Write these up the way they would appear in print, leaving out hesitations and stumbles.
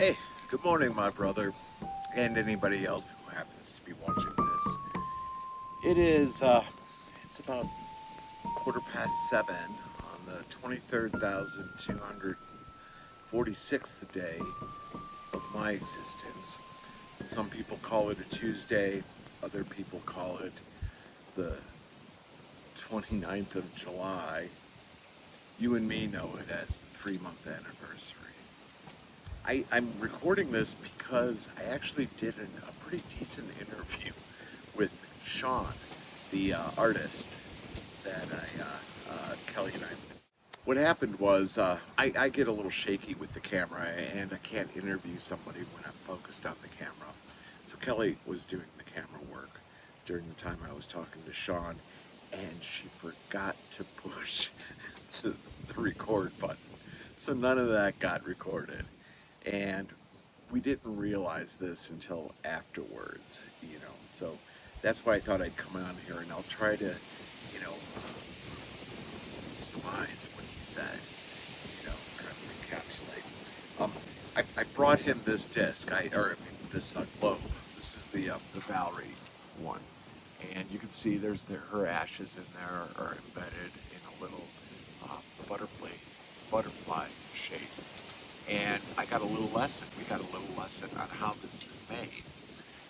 Hey, good morning, my brother, and anybody else who happens to be watching this. It is, it's about 7:15 on the 23,246th day of my existence. Some people call it a Tuesday, other people call it the 29th of July. You and me know it as the 3-month anniversary. I'm recording this because I actually did a pretty decent interview with Sean, the artist that Kelly and I. What happened was I get a little shaky with the camera and I can't interview somebody when I'm focused on the camera. So Kelly was doing the camera work during the time I was talking to Sean, and she forgot to push the record button. So none of that got recorded. And we didn't realize this until afterwards, so that's why I thought I'd come on here and I'll try to, surmise what he said, kind of encapsulate. I brought him this disc, this globe. This is the Valerie one, and you can see there's her ashes in there are embedded in a little butterfly shape. And we got a little lesson on how this is made.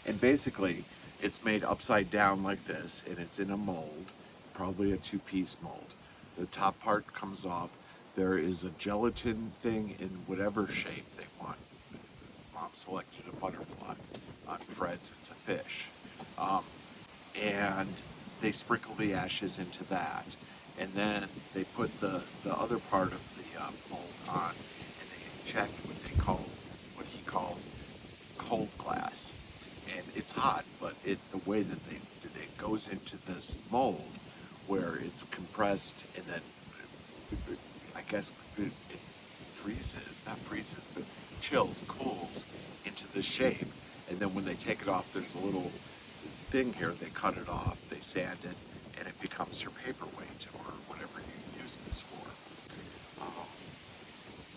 And basically, it's made upside down like this, and it's in a mold, probably a 2-piece mold. The top part comes off. There is a gelatin thing in whatever shape they want. Mom selected a butterfly. On Fred's, it's a fish. And they sprinkle the ashes into that. And then they put the other part of the mold on, checked what he called cold glass, and it's hot, but the way that it goes into this mold where it's compressed, and then I guess it cools into this shape, and then when they take it off, there's a little thing here, they cut it off, they sand it, and it becomes your paperweight or whatever you use this for.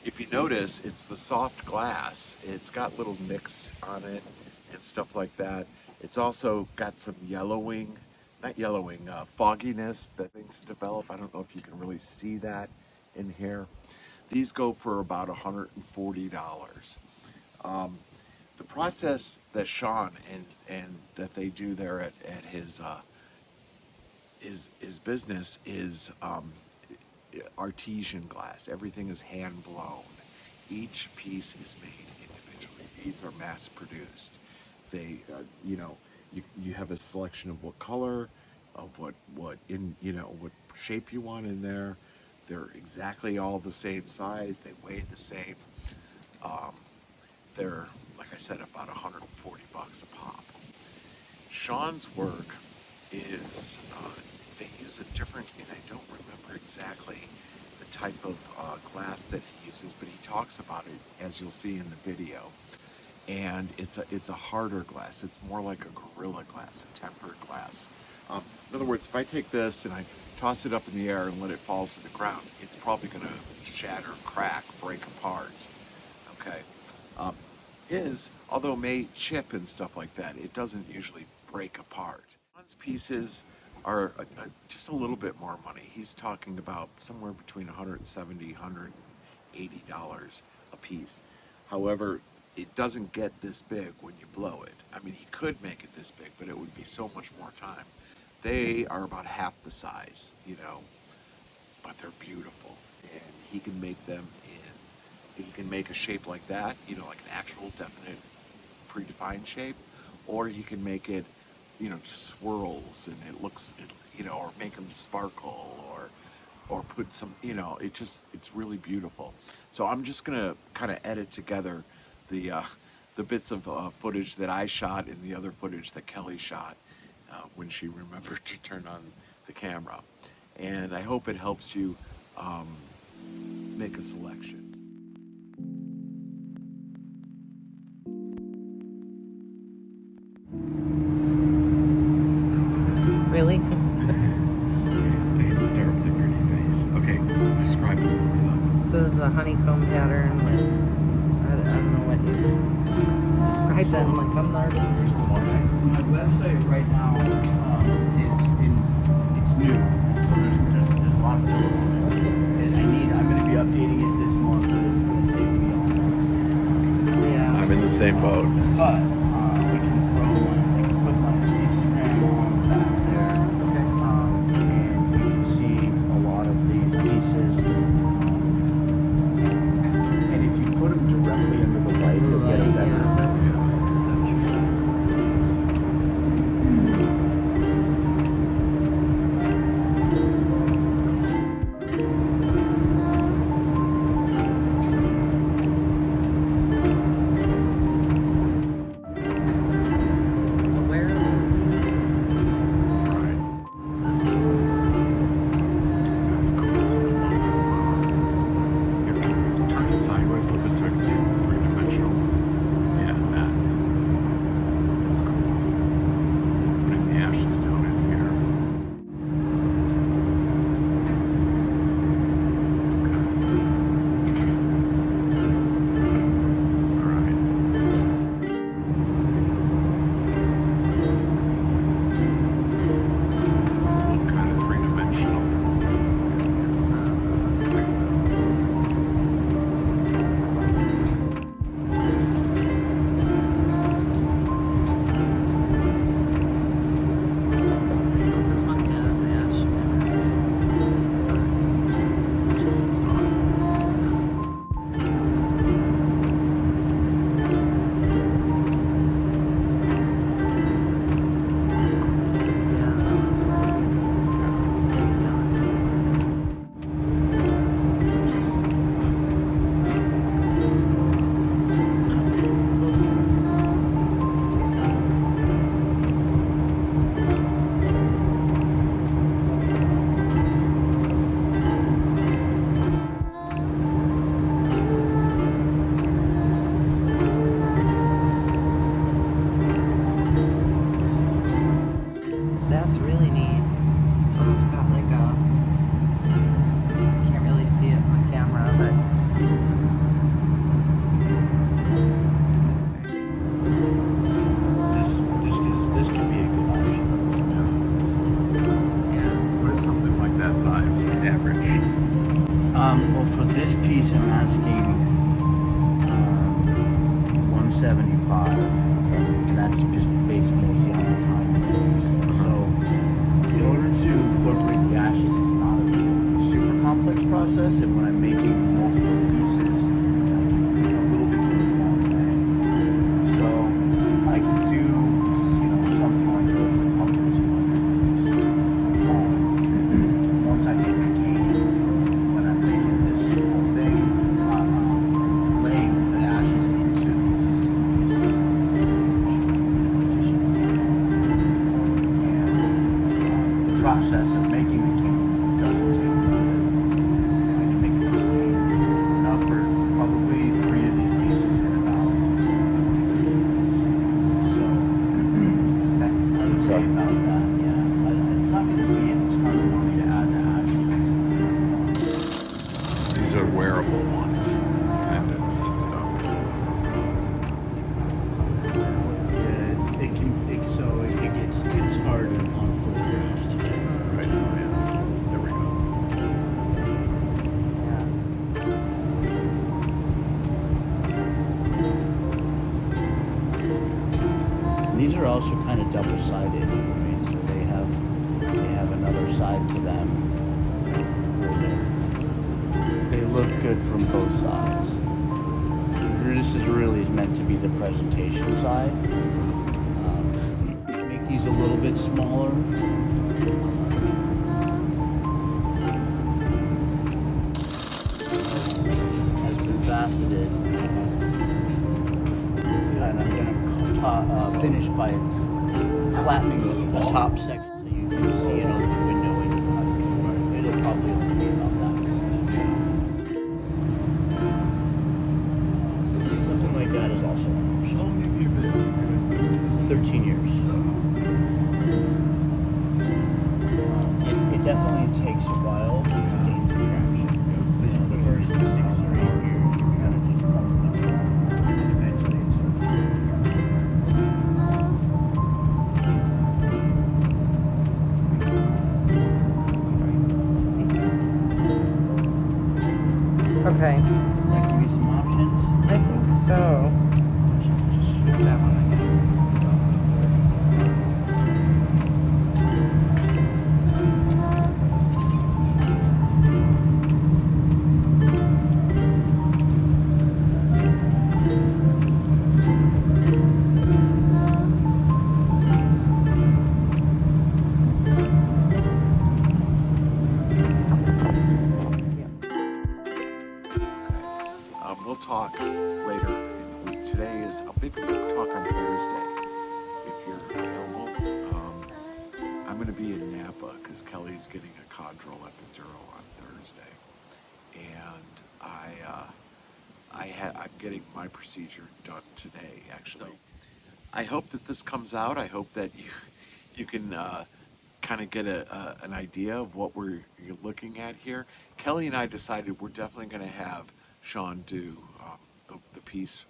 If you notice, it's the soft glass. It's got little nicks on it and stuff like that. It's also got some fogginess that things develop. I don't know if you can really see that in here. These go for about $140. The process that Sean and that they do there at his business is artesian glass. Everything is hand blown. Each piece is made individually. These are mass produced. They, you have a selection of what color, of what shape you want in there. They're exactly all the same size. They weigh the same. They're, like I said, about $140 a pop. Sean's work is they use a different, and I don't remember exactly the type of glass that he uses, but he talks about it, as you'll see in the video. And it's a harder glass. It's more like a Gorilla Glass, a tempered glass. In other words, if I take this and I toss it up in the air and let it fall to the ground, it's probably going to shatter, crack, break apart. Okay. His, although may chip and stuff like that, it doesn't usually break apart. Sean's pieces are just a little bit more money. He's talking about somewhere between $170, $180 a piece. However, it doesn't get this big when you blow it. I mean, he could make it this big, but it would be so much more time. They are about half the size, but they're beautiful. And he can make them he can make a shape like that, like an actual definite predefined shape, or he can make it just swirls and it looks, or make them sparkle, or put some, it's really beautiful. So I'm just gonna kind of edit together the bits of footage that I shot and the other footage that Kelly shot when she remembered to turn on the camera. And I hope it helps you make a selection. Really? Start with a pretty face. Okay, describe it for me though. So this is a honeycomb pattern with, I don't know what you that I'm like, I'm an artist or something. My website right now it's new, so there's a lot of filler on it. And I'm going to be updating it this month, but it's going to take me a while. Yeah. I'm in the same boat. But we can put my Instagram on back there, Okay. and you can see a lot of these pieces. And if you put them directly under the light, you'll get a better. Yeah, that's so true. Where are these? Right. That's cool. You have to turn it sideways a little bit so I can see the three-dimensional. Yeah, that. That's cool. Putting the ashes down in here. Okay. All right. It's all kind of three-dimensional. This one has ash in This is done. That's cool. it. Yeah, that one's really That's really neat. It's almost got like a, can't really see it on camera, but This could be a good option. yeah. What is something like that size average? Well, for this piece, I'm asking 175. And that's just based mostly on the time it takes. So, in order to incorporate the ashes, it's not a super complex process. And when I'm making multiple pieces, a little bit goes a long way. So, I can do just, something like those for probably 200 pieces. Once I make the cane, when I'm making this whole thing, laying the ashes into the existing pieces. And the process of making the cane doesn't take long. I can make this cane enough for probably 3 of these pieces in about 20 minutes. So, I would say about that, yeah. But it's not going to be a ton of money to add the ashes. These are wearable ones. Pendants and stuff. It gets hard on photographs to get Right now, yeah. There we go. And these are also kind of double-sided, right? So they have another side to them. They look good from both sides. This is really meant to be the presentation side. Make these a little bit smaller. Has been faceted. And I'm going to finish by flattening the top section so you can see it on the window. And it'll probably only be about that. Something like that is also an option. How long have you been doing this? 13 years. It definitely takes a while to gain some traction. The first 6 or 8 years, you kind of just bump it up, and eventually it starts to Okay. Does that give you some options? I think so. Just shoot that one again. We'll talk later in the week. Today is, maybe we'll talk on Thursday if you're available. I'm going to be in Napa because Kelly's getting a Codral epidural on Thursday, and I'm getting my procedure done today. Actually, I hope that this comes out. I hope that you can kind of get an idea of what you're looking at here. Kelly and I decided we're definitely going to have Sean do the piece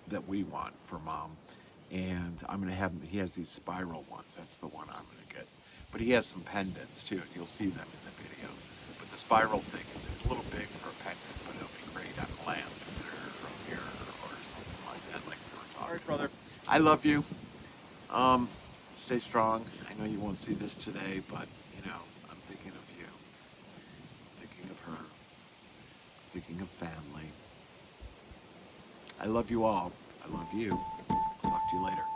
that we want for Mom, and I'm going to have him. He has these spiral ones. That's the one I'm going to get. But he has some pendants too, and you'll see them in the video. But the spiral thing is a little big for a pendant, but it'll be great on a lamp or here or something like that, like we were talking. All right, brother. I love you. Stay strong. I know you won't see this today, but you know, I'm thinking of you, thinking of her, thinking of family. I love you all. I love you. Talk to you later.